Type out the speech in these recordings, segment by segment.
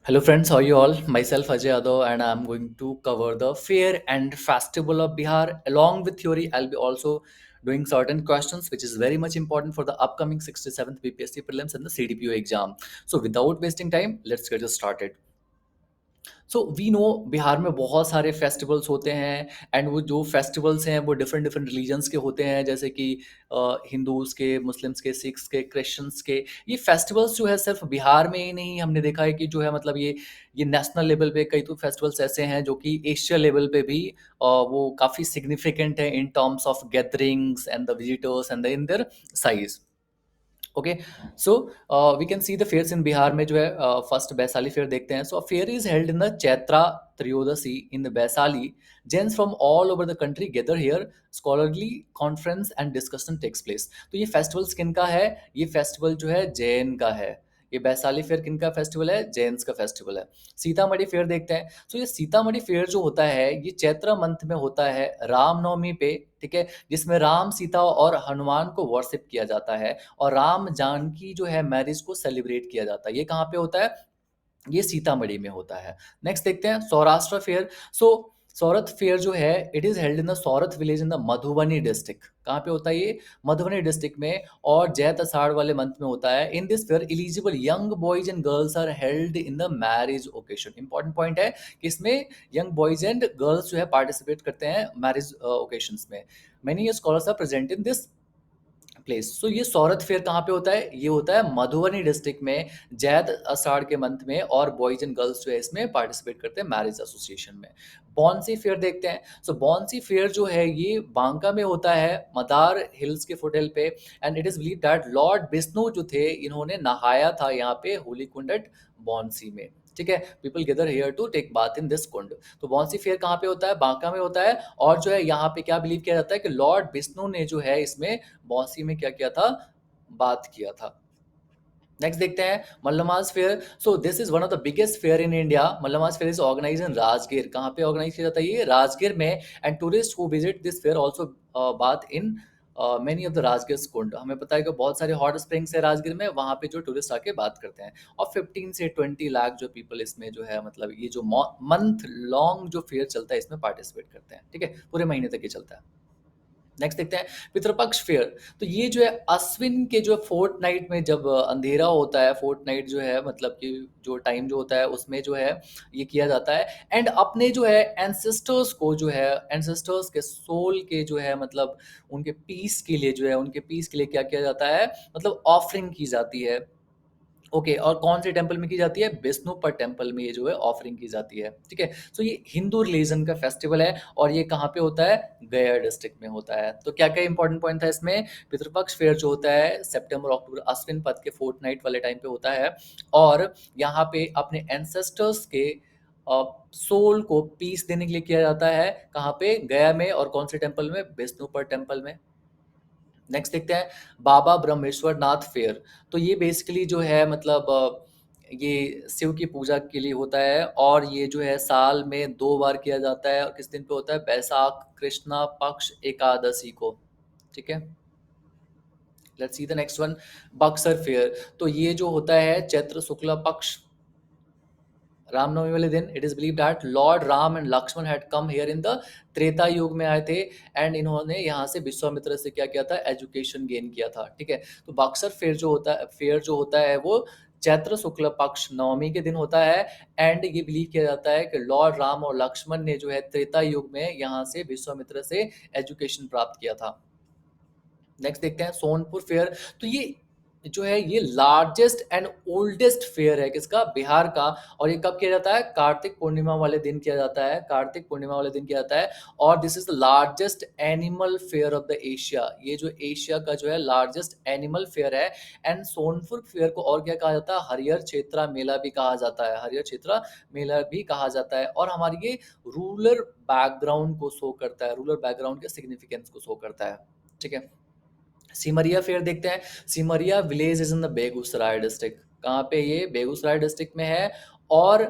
Hello friends, how are you all? Myself Ajay Yadav and I'm going to cover the fair and festival of Bihar. Along with theory, I'll be also doing certain questions which is very much important for the upcoming 67th BPSC prelims and the CDPO exam. So without wasting time, let's get started. So we know Bihar में बहुत सारे festivals होते हैं and वो जो festivals हैं वो different different religions के होते हैं जैसे कि हिंदूज़ के, मुस्लिम्स के, सिख्स के, क्रिश्चियंस के। ये फेस्टिवल्स जो है सिर्फ बिहार में ही नहीं, हमने देखा है कि जो है मतलब ये नेशनल लेवल पे कई तो फेस्टिवल्स ऐसे हैं जो कि एशिया लेवल पे भी वो काफ़ी सिग्निफिकेंट है in terms of gatherings and the visitors and the in their size. Okay, so we can see the fairs in Bihar में जो है फर्स्ट वैशाली फेयर देखते हैं। So fair is held in the Chaitra Trayodashi in Vaishali. Jains from all over the country gather here, scholarly conference and discussion takes place. तो ये festival किन का है? ये फेस्टिवल जो है जैन का है। ये वैशाली फेयर किन का फेस्टिवल है? जैन्स का फेस्टिवल है। सीतामढ़ी फेयर देखते हैं। सो ये सीतामढ़ी फेयर जो होता है ये चैत्र मंथ में होता है रामनवमी पे, ठीक है, जिसमें राम, सीता और हनुमान को वर्शिप किया जाता है और राम जानकी जो है मैरिज को सेलिब्रेट किया जाता है। ये कहाँ पे होता है? ये सीतामढ़ी में होता है। नेक्स्ट देखते हैं Saurashtra fair. So Saurath fair जो है it is held in the Saurath village in the Madhubani district. कहाँ पे होता है ये? मधुबनी डिस्ट्रिक्ट में, और जैत आषाढ़ वाले मंथ में होता है। In this fair eligible young boys and girls are held in the marriage occasion. Important point है कि इसमें यंग बॉयज एंड गर्ल्स जो है पार्टिसिपेट करते हैं मैरिज ओकेशंस में। Many scholars are present in this place. So ये Saurath fair कहाँ पे होता है? ये होता है मधुबनी डिस्ट्रिक्ट में, जैद आषाढ़ के मंथ में, और बॉयज एंड गर्ल्स जो है इसमें पार्टिसिपेट करते हैं मैरिज एसोसिएशन में। बॉन्सी फेयर देखते हैं। सो बॉन्सी फेयर जो है ये बांका में होता है, मदार हिल्स के फुटहिल पे। And it is believe that Lord Vishnu जो थे इन्होंने नहाया था यहाँ पे होली कुंड एट बॉन्सी में, ठीक है। People gather here to take bath in this kund. तो बॉन्सी फेयर कहाँ पे होता है? बांका में होता है। और जो है यहाँ पे क्या बिलीव किया जाता है कि लॉर्ड विष्णु ने जो है इसमें बॉन्सी में क्या किया था? बात किया था। नेक्स्ट देखते हैं मल्लमास fair. So this is one of the biggest fair in India. Malamas fair is organize in Rajgir. कहाँ पे ऑर्गेनाइज किया जाता है? ये राजगीर में। And tourist who visit this fair also bath in many of the Rajgir kund. हमें पता है कि बहुत सारे हॉट स्प्रिंग्स है राजगीर में, वहाँ पे जो टूरिस्ट आके बात करते हैं। और 15 से 20 लाख जो पीपल इसमें जो है मतलब ये जो मंथ लॉन्ग जो फेयर चलता है इसमें पार्टिसिपेट करते हैं, ठीक है, पूरे महीने तक ये चलता है। नेक्स्ट देखते हैं पितृपक्ष फेयर। तो ये जो है अश्विन के जो फोर्थ नाइट में जब अंधेरा होता है, फोर्थ नाइट जो है मतलब कि जो टाइम जो होता है उसमें जो है ये किया जाता है। एंड अपने जो है एंसेस्टर्स को जो है, एंसेस्टर्स के सोल के जो है मतलब उनके पीस के लिए जो है, उनके पीस के लिए क्या किया जाता है? मतलब ऑफरिंग की जाती है। ओके, और कौन से टेम्पल में की जाती है? विष्णुपद टेम्पल में ये जो है ऑफरिंग की जाती है, ठीक है। सो ये हिंदू रिलीजन का फेस्टिवल है और ये कहाँ पे होता है? गया डिस्ट्रिक्ट में होता है। तो क्या क्या इंपॉर्टेंट पॉइंट था इसमें? पितृपक्ष फेयर जो होता है सितंबर अक्टूबर अश्विन पद के फोर्थ नाइट वाले टाइम पे होता है। और यहाँ पे अपने एंसेस्टर्स के सोल को पीस देने के लिए किया जाता है। कहाँ पे? गया में। और कौन से टेम्पल में? विष्णुपद टेम्पल में। नेक्स्ट देखते हैं बाबा ब्रह्मेश्वर नाथ फेयर। तो ये बेसिकली जो है मतलब ये शिव की पूजा के लिए होता है और ये जो है साल में 2 बार किया जाता है। और किस दिन पे होता है? बैसाख कृष्णा पक्ष एकादशी को, ठीक है। Let's see the next one, Buxar fair. तो ये जो होता है चैत्र शुक्ला पक्ष रामनवमी वाले दिन। It is believe that lord Ram and Lakshman had come here in the Treta Yug में आए थे। एंड इन्होंने यहाँ से विश्वामित्र से क्या किया था? एजुकेशन गेन किया था, ठीक है। तो बक्सर फेयर जो होता है, वो चैत्र शुक्ल पक्ष नवमी के दिन होता है। एंड ये बिलीव किया जाता है कि लॉर्ड राम और लक्ष्मण ने जो है त्रेता युग में यहाँ से विश्वामित्र से एजुकेशन प्राप्त किया था। नेक्स्ट देखते हैं सोनपुर फेयर। तो ये जो है ये लार्जेस्ट एंड ओल्डेस्ट फेयर है किसका? बिहार का। और ये कब किया जाता है? कार्तिक पूर्णिमा वाले दिन किया जाता है। कार्तिक पूर्णिमा वाले दिन किया जाता है। और this is the largest animal fair of the Asia. ये जो एशिया का जो है लार्जेस्ट एनिमल फेयर है। एंड सोनपुर फेयर को और क्या कहा जाता है? हरिहर क्षेत्रा मेला भी कहा जाता है। हरिहर क्षेत्रा मेला भी कहा जाता है। और हमारी ये रूरल बैकग्राउंड को शो करता है, रूरल बैकग्राउंड के सिग्निफिकेंस को शो करता है, ठीक है। सिमरिया फेयर देखते हैं। Simaria village is in the Begusarai district. कहाँ पे? ये बेगूसराय डिस्ट्रिक्ट में है। और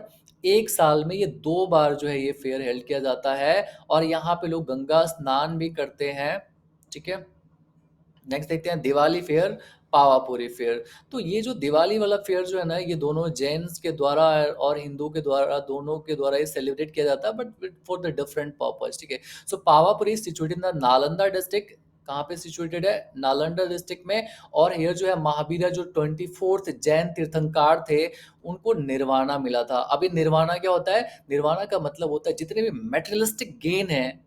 एक साल में ये 2 बार जो है ये फेयर हेल्ड किया जाता है। और यहाँ पे लोग गंगा स्नान भी करते हैं, ठीक है। नेक्स्ट देखते हैं दिवाली फेयर। पावापुरी फेयर। तो ये जो दिवाली वाला फेयर जो है ना, ये दोनों जैन्स के द्वारा और हिंदू के द्वारा, दोनों के द्वारा ये सेलिब्रेट किया जाता है, but for the different purpose, ठीक है। So Pawapuri situated in the Nalanda district. कहाँ पे सिचुएटेड है? नालंदा डिस्ट्रिक्ट में। और हियर जो है महावीरा जो 24th जैन तीर्थंकार थे, उनको निर्वाणा मिला था। अभी निर्वाणा क्या होता है? निर्वाणा का मतलब होता है जितने भी मेटेरियलिस्टिक गेन है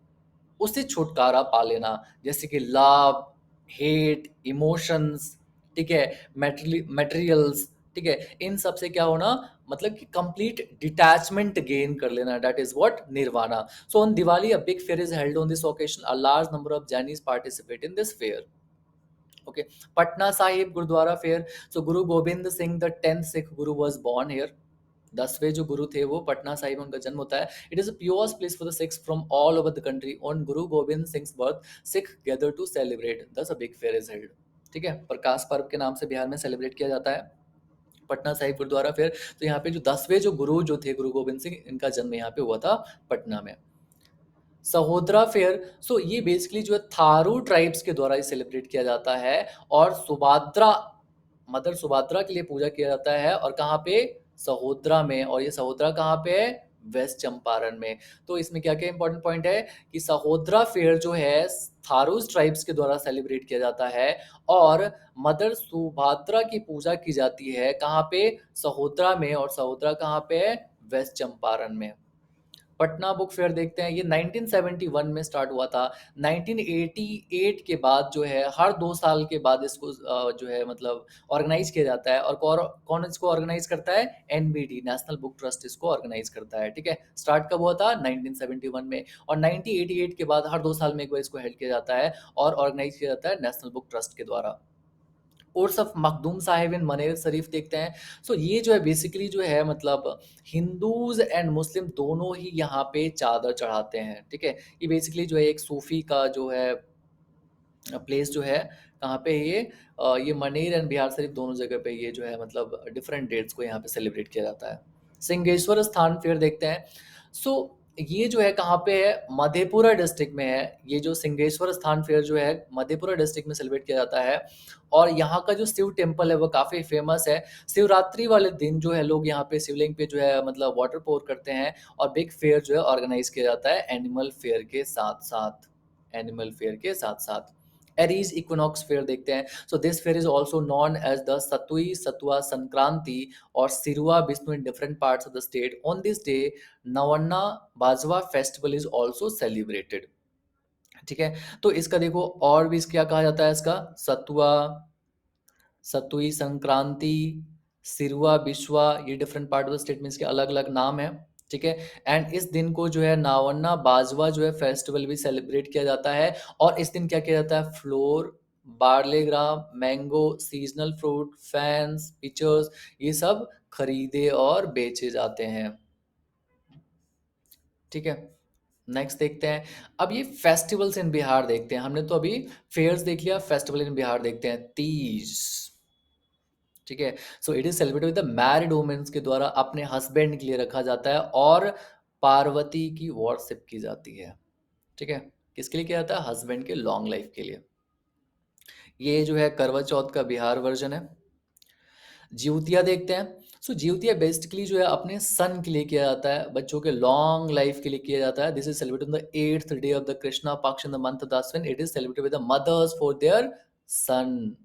उससे छुटकारा पा लेना, जैसे कि लाभ, हेट, इमोशंस, ठीक है, मटेरियल्स, ठीक है, इन सब से क्या होना, मतलब कि कंप्लीट डिटैचमेंट गेन कर लेना, that is what nirvana. So on Diwali a big fair is held on this occasion, a large number of Chinese participate in this fair. Okay, Patna Sahib Gurudwara fair. So Guru Gobind Singh the 10th Sikh Guru was born here. 10वें जो गुरु थे वो पटना साहिब में उनका जन्म होता है। It is a pure place for the Sikhs from all over the country. On Guru Gobind Singh birth Sikh gather to celebrate, thus a big fair is held. ठीक है, प्रकाश पर्व के नाम से बिहार में सेलिब्रेट किया जाता है पटना साहिब गुरुद्वारा फेयर। तो यहाँ पे जो 10वें जो गुरु जो थे गुरु गोविंद सिंह, इनका जन्म यहाँ पे हुआ था पटना में। सहोदरा फेयर, सो ये बेसिकली जो है थारू ट्राइब्स के द्वारा सेलिब्रेट किया जाता है। और सुभद्रा, मदर सुभद्रा के लिए पूजा किया जाता है। और कहाँ पे? सहोदरा में। और ये सहोदरा कहाँ पे है? वेस्ट चंपारण में। तो इसमें क्या क्या इंपॉर्टेंट पॉइंट है कि सहोदरा फेयर जो है थारूस ट्राइब्स के द्वारा सेलिब्रेट किया जाता है। और मदर सुभद्रा की पूजा की जाती है कहाँ पे? सहोदरा में। और सहोदरा कहाँ पे है? वेस्ट चंपारण में। पटना बुक फेयर देखते हैं, ये 1971 में स्टार्ट हुआ था। 1988 के बाद जो है हर 2 साल के बाद इसको जो है मतलब ऑर्गेनाइज किया जाता है। और कौन कौन इसको ऑर्गेनाइज करता है? एनबीटी, नेशनल बुक ट्रस्ट इसको ऑर्गेनाइज करता है। ठीक है, स्टार्ट कब हुआ था? 1971 में। और 1988 के बाद हर 2 साल में एक बार इसको हेल्ड किया जाता है और ऑर्गेनाइज किया जाता है नेशनल बुक ट्रस्ट के द्वारा। कोर्स ऑफ मखदूम साहिब इन मनेर शरीफ देखते हैं। सो ये जो है बेसिकली जो है मतलब हिंदूज एंड मुस्लिम दोनों ही यहाँ पे चादर चढ़ाते हैं। ठीक है, ये बेसिकली जो है एक सूफी का जो है प्लेस जो है, कहाँ पे है ये? ये मनेर एंड बिहार शरीफ दोनों जगह पे ये जो है मतलब डिफरेंट डेट्स को यहाँ पे सेलिब्रेट किया जाता है। सिंहेश्वर स्थान फेयर देखते हैं। सो ये जो है कहाँ पे है? मधेपुरा डिस्ट्रिक्ट में है। ये जो सिंहेश्वर स्थान फेयर जो है मधेपुरा डिस्ट्रिक्ट में सेलिब्रेट किया जाता है। और यहाँ का जो शिव टेम्पल है वो काफ़ी फेमस है। शिवरात्रि वाले दिन जो है लोग यहाँ पे शिवलिंग पे जो है मतलब वाटर पोर करते हैं। और बिग फेयर जो है ऑर्गेनाइज किया जाता है एनिमल फेयर के साथ साथ। एनिमल फेयर के साथ साथ एरीज इक्विनॉक्स फेयर देखते हैं। So this fair is also known as the Satui Satua Sankranti और Sirua Vishnu in different parts of the state. On this day Navanna Bajwa festival is also celebrated. ठीक है, तो इसका देखो और भी क्या कहा जाता है इसका? सतुआ, सतुई संक्रांति, सिरुआ बिश्वा, ये different part of the state में इसके अलग अलग नाम है। ठीक है, एंड इस दिन को जो है नावन्ना बाजवा जो है फेस्टिवल भी सेलिब्रेट किया जाता है। और इस दिन क्या किया जाता है? Flour, barley gram, mango, seasonal fruit, fans, pictures, ये सब खरीदे और बेचे जाते हैं। ठीक है, नेक्स्ट देखते हैं। अब ये फेस्टिवल्स इन बिहार देखते हैं। हमने तो अभी फेयर्स देख लिया, फेस्टिवल इन बिहार देखते हैं। तीज, ठीक है, so it is celebrated with the married womens के द्वारा अपने हस्बैंड के लिए रखा जाता है और पार्वती की वर्शिप की जाती है। ठीक है, किसके लिए किया जाता है? हस्बैंड के लॉन्ग लाइफ के लिए। ये जो है करवा चौथ का बिहार वर्जन है। जिउतिया देखते हैं। सो जिउतिया बेसिकली जो है अपने सन के लिए किया जाता है, बच्चों के लॉन्ग लाइफ के लिए किया जाता है। This is celebrated on the 8th day of the Krishna Paksha in the month of Ashwin. It is celebrated with the mothers for their son,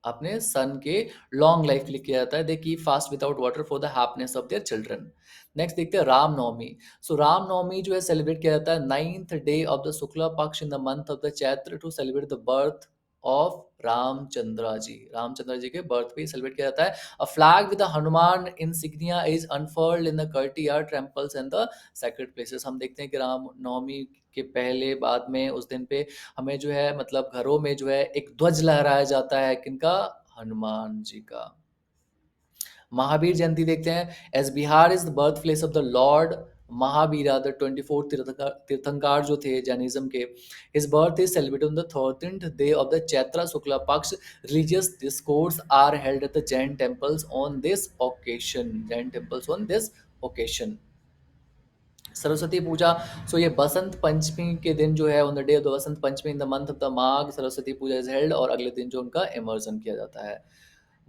अपने सन के लॉन्ग लाइफ के लिए किया जाता है। They keep fast without water for the happiness of their children. Next देखते हैं रामनवमी। सो रामनवमी जो है सेलिब्रेट किया जाता है 9th day of the Shukla Paksha in the month of the Chaitra to celebrate the birth of Ramchandra ji. Ramchandra ji के बर्थ पे सेलिब्रेट किया जाता है। A flag with a Hanuman insignia is unfurled in the courtyard temples and the sacred places। हम देखते हैं कि राम नवमी के पहले बाद में उस दिन पे हमें जो है मतलब घरों में जो है एक ध्वज लहराया जाता है, किनका? हनुमान जी का। महावीर जयंती देखते हैं। As Bihar is the birth place of the lord Mahavira the 24th Tirthankar जो थे जैनिज्म के, his birth is celebrated on the 13th day of the Chaitra Shukla Paksha. Religious discourse are held at the Jain temples on this occasion. Jain temples on this occasion. Saraswati Puja, so ये बसंत पंचमी के दिन जो है, on the day of the Basant Panchami in the month of the Magh, Saraswati Puja is held, और अगले दिन जो उनका इमर्सन किया जाता है।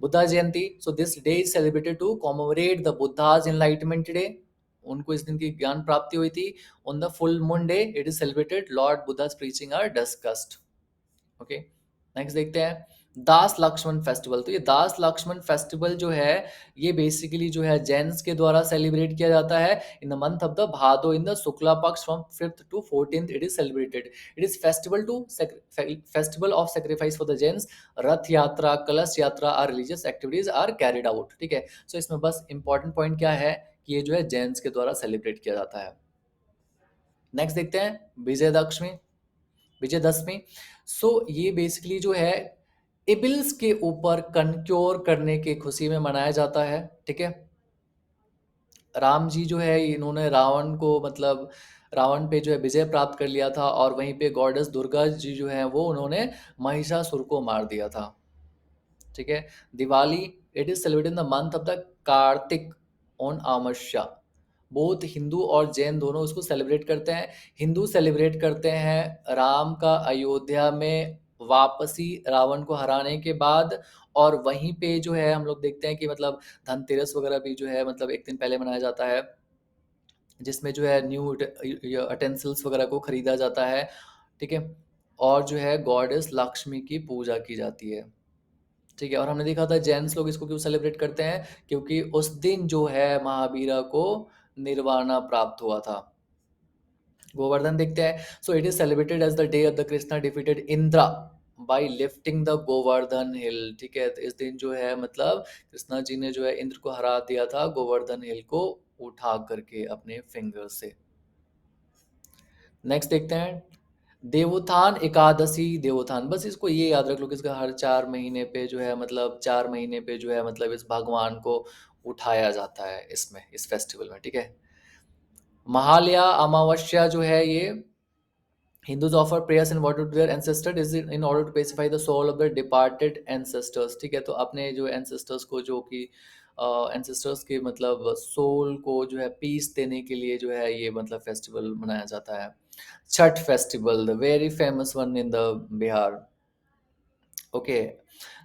Buddha Jayanti, so this day is celebrated to commemorate the Buddha's enlightenment day. उनको इस दिन की ज्ञान प्राप्ति हुई थी। On the full moon day it is celebrated lord Buddha's preaching are discussed. Okay, next देखते हैं दास लक्ष्मण फेस्टिवल। तो ये दास लक्ष्मण फेस्टिवल जो है, ये बेसिकली जो है जैन्स के द्वारा सेलिब्रेट किया जाता है in the month of the Bhado, in the Shukla Paksha, from 5th to 14th it is celebrated. It is festival of sacrifice for the Jains. Rath Yatra, Kalash Yatra are religious activities are carried out. ठीक है, सो इसमें बस इंपॉर्टेंट पॉइंट क्या है कि ये जो है जैन्स के द्वारा सेलिब्रेट किया जाता है। नेक्स्ट देखते हैं विजयदशमी। विजयदशमी, सो ये बेसिकली जो है इबिल्स के ऊपर कंक्योर करने की खुशी में मनाया जाता है। ठीक है, राम जी जो है इन्होंने रावण को, मतलब रावण पे जो है विजय प्राप्त कर लिया था, और वहीं पे गॉडेस दुर्गा जी जो है वो उन्होंने महिषासुर को मार दिया था। ठीक है, Diwali, it is celebrated in the month of the Kartik on Amavasya. Both Hindu और जैन दोनों उसको सेलिब्रेट करते हैं। हिंदू सेलिब्रेट करते हैं राम का अयोध्या में वापसी रावण को हराने के बाद, और वहीं पे जो है हम लोग देखते हैं कि मतलब धनतेरस वगैरह भी जो है मतलब एक दिन पहले मनाया जाता है, जिसमें जो है न्यू अटेंसिल्स वगैरह को खरीदा जाता है। ठीक है, और जो है गॉडेस लक्ष्मी की पूजा की जाती है। ठीक है, और हमने देखा था जैन्स लोग इसको क्यों सेलिब्रेट करते हैं, क्योंकि उस दिन जो है महावीरा को निर्वाणा प्राप्त हुआ था। गोवर्धन देखते हैं, so it is celebrated as the day of the Krishna defeated Indra by lifting the Govardhan hill. ठीक है, तो इस दिन जो है मतलब कृष्णा जी ने जो है इंद्र को हरा दिया था गोवर्धन हिल को उठा करके अपने फिंगर से। नेक्स्ट देखते हैं देवोत्थान एकादशी। देवोत्थान, बस इसको ये याद रख लो कि इसका हर 4 महीने पे जो है मतलब 4 महीने पे जो है मतलब इस भगवान को उठाया जाता है इसमें, इस फेस्टिवल में। ठीक है, महालया अमावस्या जो है ये Hindus offer prayers and water to their ancestors is in order to pacify the soul of their departed ancestors। ठीक है, तो अपने जो ancestors को, जो कि ancestors के मतलब सोल को जो है पीस देने के लिए जो है ये मतलब फेस्टिवल मनाया जाता है। Chhath festival, the very famous one in the Bihar. Okay,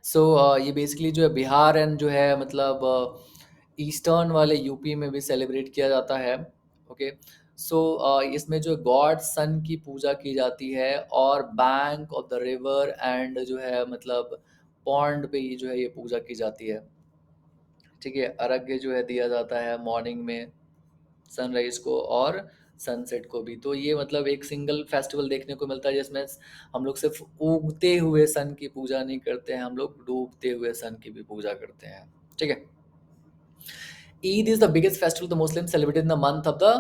so ये बेसिकली जो है बिहार एंड जो है मतलब ईस्टर्न वाले यूपी में भी सेलिब्रेट किया जाता है। ओके, सो इसमें जो गॉड सन की पूजा की जाती है, और bank of the river and जो है मतलब पॉन्ड पे ये जो है ये पूजा की जाती है। ठीक है, अर्घ्य जो है दिया जाता है मॉर्निंग में सनराइज को और सनसेट को भी। तो ये मतलब एक सिंगल फेस्टिवल देखने को मिलता है जिसमें हम लोग सिर्फ उगते हुए सन की पूजा नहीं करते हैं, हम लोग डूबते हुए सन की भी पूजा करते हैं। ठीक है, Eid is the biggest festival the Muslims celebrate in the month of the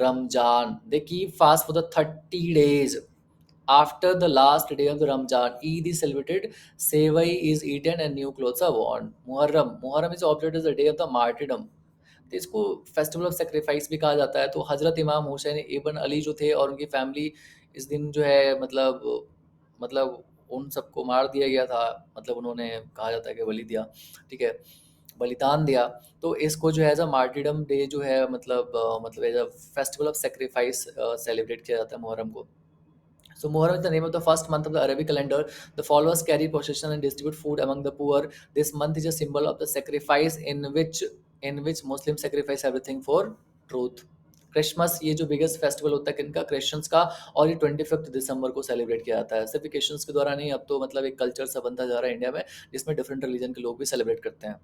Ramjan. They keep fast for the 30 days. After the last day of the Ramjan, Eid is celebrated, Sevai is eaten and new clothes are worn. Muharram. Muharram is observed as the day of the martyrdom. तो इसको festival of sacrifice भी कहा जाता है। तो हज़रत इमाम हुसैन इब्न अली जो थे और उनकी फैमिली, इस दिन जो है मतलब उन सबको मार दिया गया था, मतलब उन्होंने कहा जाता है कि बलि दिया। ठीक है, बलिदान दिया। तो इसको जो है एज अ मार्टिडम डे जो है मतलब as a festival of sacrifice celebrate किया जाता है मुहर्रम को। So Muharram is the name of the first month of the Arabic calendar. The followers carry procession and distribute food among the poor. This month is a symbol of the sacrifice in which Muslims sacrifice everything for truth. Christmas, ये जो biggest festival होता है किनका, Christians का, और ये 25 दिसंबर को celebrate किया जाता है। सिर्फ क्रिश्चियंस के द्वारा नहीं, अब तो मतलब एक कल्चर सा बनता जा रहा है इंडिया में जिसमें डिफरेंट रिलीजन के लोग भी सेलिब्रेट करते हैं।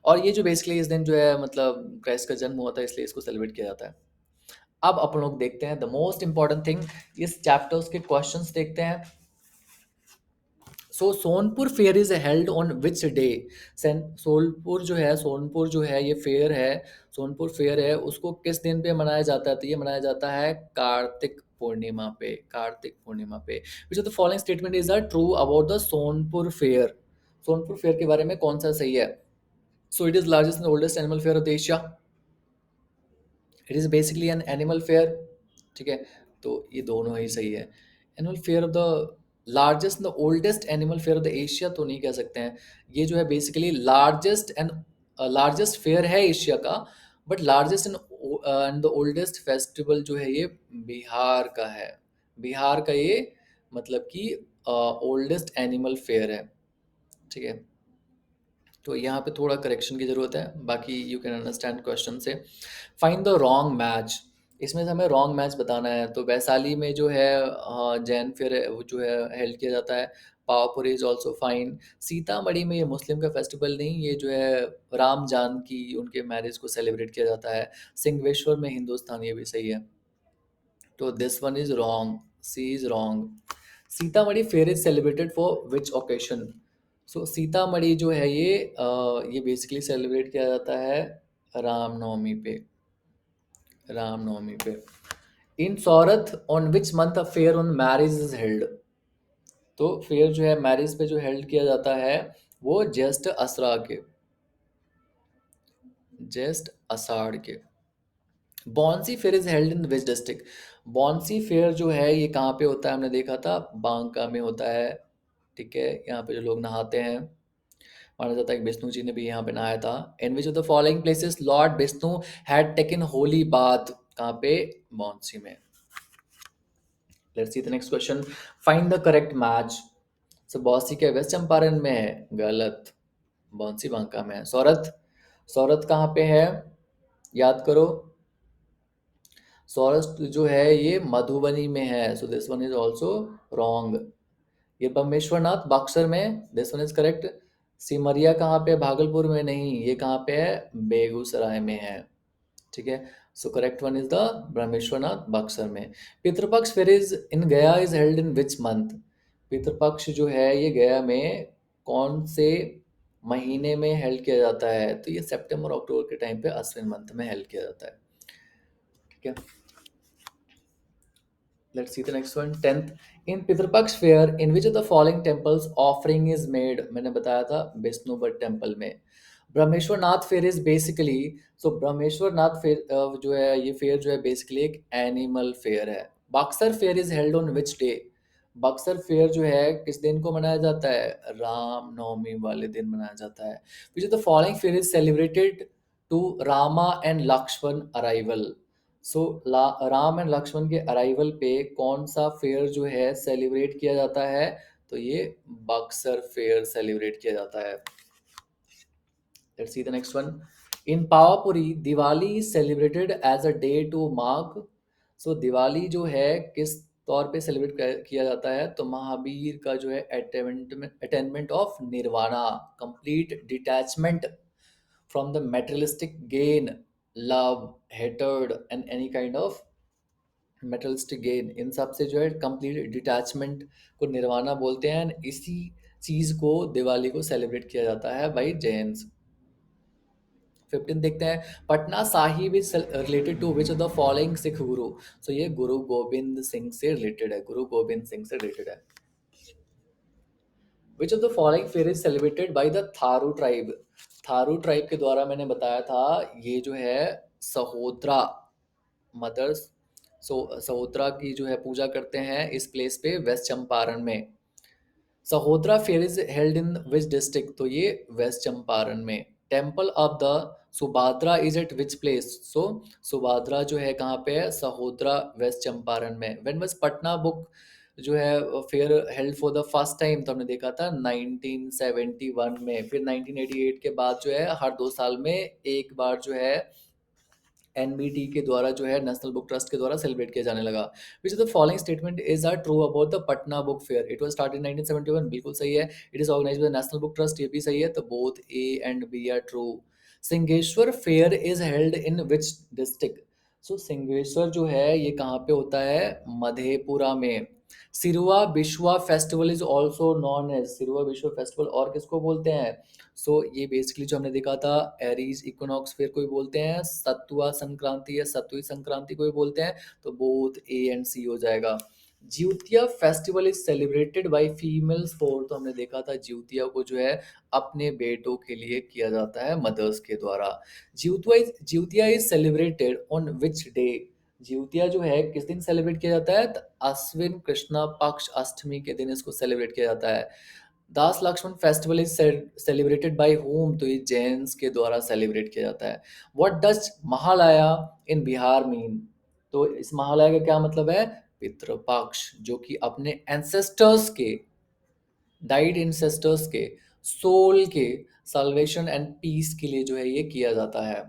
और ये जो बेसिकली इस दिन जो है मतलब क्राइस्ट का जन्म हुआ था, इसलिए इसको सेलिब्रेट किया जाता है। अब अपन लोग देखते हैं द मोस्ट इंपॉर्टेंट थिंग, इस चैप्टर्स के क्वेश्चंस देखते हैं। So Sonpur fair is held on which day. Sonpur जो है ये फेयर है, सोनपुर फेयर है, उसको किस दिन पे मनाया जाता है? तो ये मनाया जाता है कार्तिक पूर्णिमा पे। कार्तिक पूर्णिमा पे। विच of the following statement is true about the Sonpur fair? Sonpur fair के बारे में कौन सा सही है? So it is largest and oldest animal fair of Asia. It is basically an animal fair. ठीक है, तो ये दोनों ही सही है। Annual fair of the largest the oldest animal fair of the Asia तो नहीं कह सकते हैं। ये जो है बेसिकली लार्जेस्ट फेयर है एशिया का, but largest and the oldest festival जो है ये बिहार का है। बिहार का ये मतलब कि ओल्डेस्ट एनिमल फेयर है। ठीक है, तो यहाँ पे थोड़ा करेक्शन की ज़रूरत है, बाकी यू कैन अंडरस्टैंड क्वेश्चन से। फाइंड द रॉन्ग मैच, इसमें से हमें रॉन्ग मैच बताना है। तो वैशाली में जो है जैन फेयर है, वो जो है हेल्ड किया जाता है। Pawapuri is also fine. Sitamarhi में ये मुस्लिम का फेस्टिवल नहीं, ये जो है राम जानकी उनके मैरिज को सेलिब्रेट किया जाता है। सिंगवेश्वर में हिंदुस्तान, ये भी सही है। तो this one is wrong, C is wrong. Sitamarhi fair is celebrated for which occasion? So Sitamarhi जो है ये बेसिकली सेलिब्रेट किया जाता है रामनवमी पे। रामनवमी पे। In Saurath on which month a fair on marriage is held? तो फेयर जो है मैरिज पे जो हेल्ड किया जाता है वो जस्ट असरा के, जस्ट अषाढ़ के। Bansi fair is held in which district? Bansi fair जो है ये कहाँ पे होता है? हमने देखा था बांका में होता है। ठीक है, यहाँ पे जो लोग नहाते हैं, माना जाता है कि विष्णु जी ने भी यहाँ पे नहाया था। In which of the following places lord Vishnu had taken holy bath? कहाँ पे? बॉन्सी में। Let's see the next question. Find the correct match. So Bounsi के वेस्ट चंपारण में है, गलत। बॉन्सी बांका में है। सौरथ, सौरथ कहाँ पे है? याद करो। सौराष्ट्र जो है ये मधुबनी में है, so this one is also wrong. ये बमेश्वरनाथ बक्सर में, this one is correct. Simaria कहाँ पे? भागलपुर में नहीं, ये कहाँ पे है? बेगूसराय में है। ठीक है, so correct one is the Brahmeshwarnath Buxar में। Pitrupaksha fair is in Gaya is held in which month? Pitrupaksha जो है ये गया में कौन से महीने में हेल्ड किया जाता है? तो ये सितंबर अक्टूबर के टाइम पे अश्विन मंथ में हेल्ड किया जाता है। ठीक है, let's see the next one. 10th, in Pitrupaksha fair in which of the following temples offering is made? मैंने बताया था विष्णुपद टेम्पल में। Brahmeshwar Nath fair is basically, so Brahmeshwar Nath fair जो है ये फेयर जो है बेसिकली एक एनिमल फेयर है। Buxar fair is held on which day? Buxar fair जो है किस दिन को मनाया जाता है? राम नवमी वाले दिन मनाया जाता है। Which of the following fair is celebrated to Rama and Lakshman arrival? So Ram and Lakshman के अराइवल पे कौन सा फेयर जो है सेलिब्रेट किया जाता है? तो ये बक्सर फेयर सेलिब्रेट किया जाता है। Let's see the next one. In Pawapuri Diwali is celebrated as a day to mark. So Diwali जो है किस तौर पे सेलिब्रेट किया जाता है? तो महावीर का जो है attainment of nirvana, complete detachment from the materialistic gain, love, hatred and any kind of materialistic gain, इन सब से जो है कंप्लीट डिटैचमेंट को निर्वाणा बोलते हैं। and इसी चीज को दिवाली को सेलिब्रेट किया जाता है बाई जैन्स। 15 देखते हैं। Patna Sahib is related to which of the following Sikh Guru? So ये गुरु गोबिंद सिंह से रिलेटेड है, गुरु गोबिंद सिंह से रिलेटेड है। Which of the following fair is celebrated by the Tharu tribe? Tharu tribe के द्वारा मैंने बताया था ये जो है सहोत्रा मदर्स, सहोत्रा की जो है पूजा करते हैं इस प्लेस पे वेस्ट चंपारण में। Sahodra fair is held in which district? तो ये वेस्ट चंपारण में। Temple of the Subhadra is at which place? So Subhadra जो है कहाँ पे है? सहोत्रा वेस्ट चंपारण में। व्हेन वाज पटना बुक जो है fair held for the first time? तो हमने देखा था 1971 में। फिर 1988 के बाद जो है हर 2 साल में एक बार जो है एनबीटी के द्वारा जो है नेशनल बुक ट्रस्ट के द्वारा सेलिब्रेट किया जाने लगा। Which of the following statement is are true about the Patna book fair? It was started in 1971, बिल्कुल सही है। It is organized by national book trust, ये भी सही है। तो both A and B are true. Singheshwar fair is held in which district? So Singheshwar जो है ये कहाँ पे होता है? मधेपुरा में। Sirua Bisua festival is also known as, Sirua Bisua festival और किसको बोलते हैं? सो ये बेसिकली जो हमने देखा था एरीज इक्विनॉक्स फेयर को भी बोलते हैं, सतुआ संक्रांति या सतुई संक्रांति को भी बोलते हैं। तो बोथ ए एंड सी हो जाएगा। Jiutiya festival is celebrated bye females for? तो हमने देखा था ज्यूतिया को जो है अपने बेटों के लिए किया जाता है मदर्स के द्वारा। Jiutiya is celebrated on which day? Jiutiya जो है किस दिन सेलिब्रेट किया जाता है? तो अश्विन कृष्णा पक्ष अष्टमी के दिन इसको सेलिब्रेट किया जाता है। Das Lakshan festival is celebrated by whom, तो ये जैन्स के द्वारा सेलिब्रेट किया जाता है। What does Mahalaya in Bihar mean, तो इस महालया का क्या मतलब है? पितृपक्ष, जो कि अपने एंसेस्टर्स के, डाइड एंसेस्टर्स के सोल के साल्वेशन एंड पीस के लिए जो है ये किया जाता है।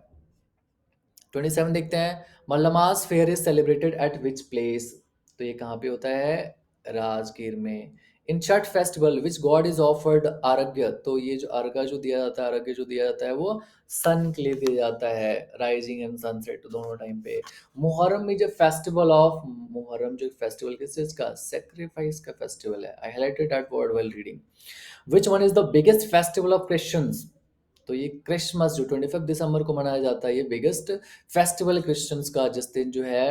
27 देखते हैं, मल्लमास fair is celebrated at which place, तो ये कहाँ पे होता है? राजगीर में। In Chhath festival which god is offered arghya, तो ये जो अर्घ्य जो दिया जाता है, अर्घ्य जो दिया जाता है वो सन के लिए दिया जाता है, राइजिंग एंड सनसेट दोनों टाइम पे। Muharram is a festival of, Muharram जो फेस्टिवल किस चीज का? सेक्रीफाइस का फेस्टिवल है। I highlighted that word while reading. Which one is the biggest festival of Christians, तो ये क्रिसमस जो 25 दिसंबर को मनाया जाता है, ये बिगेस्ट फेस्टिवल क्रिश्चियंस का, जिस दिन जो है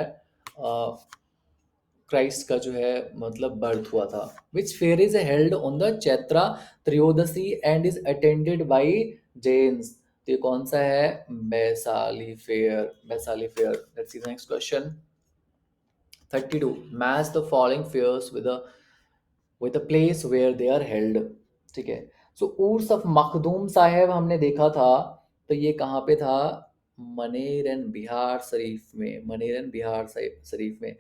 क्राइस्ट का जो है मतलब बर्थ हुआ था। Which fair is held on the Chaitra Trayodashi and is attended by Jains, तो ये कौन सा है? Vaishali fair, Vaishali fair. Let's see the next question. 32, match the following fairs with the place where they are held. ठीक है, सो उर्स ऑफ मखदूम साहेब हमने देखा था, तो ये कहाँ पे था? मनेरन बिहार शरीफ में, मनेरन बिहार शरीफ में।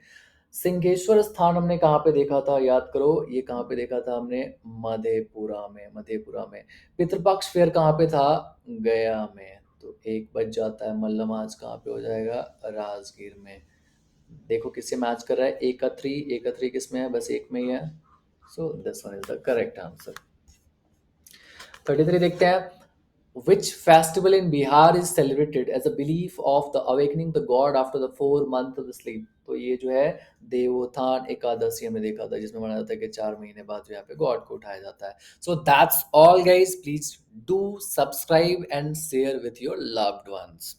सिंहेश्वर स्थान हमने कहाँ पे देखा था? याद करो, ये कहाँ पे देखा था हमने? मधेपुरा में, मधेपुरा में। पितृपक्ष फेयर कहाँ पे था? गया में। तो एक बच जाता है, मल्लम आज कहाँ पे हो जाएगा? राजगीर में। देखो किससे मैच कर रहा है? ए का थ्री, ए का थ्री किस में है? बस एक में ही है। So this one is the correct answer. 33 देखते हैं, which festival in Bihar is celebrated as a belief of the awakening the god after the 4 month of the sleep, तो ये जो है देवोत्थान एकादशी हमने देखा था, जिसमें माना जाता है कि 4 महीने बाद जो यहाँ पे गॉड को उठाया जाता है। So that's all guys, please do subscribe and share with your loved ones.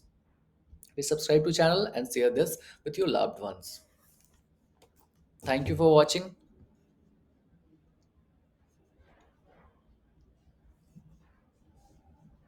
Please subscribe to channel and share this with your loved ones. Thank you for watching.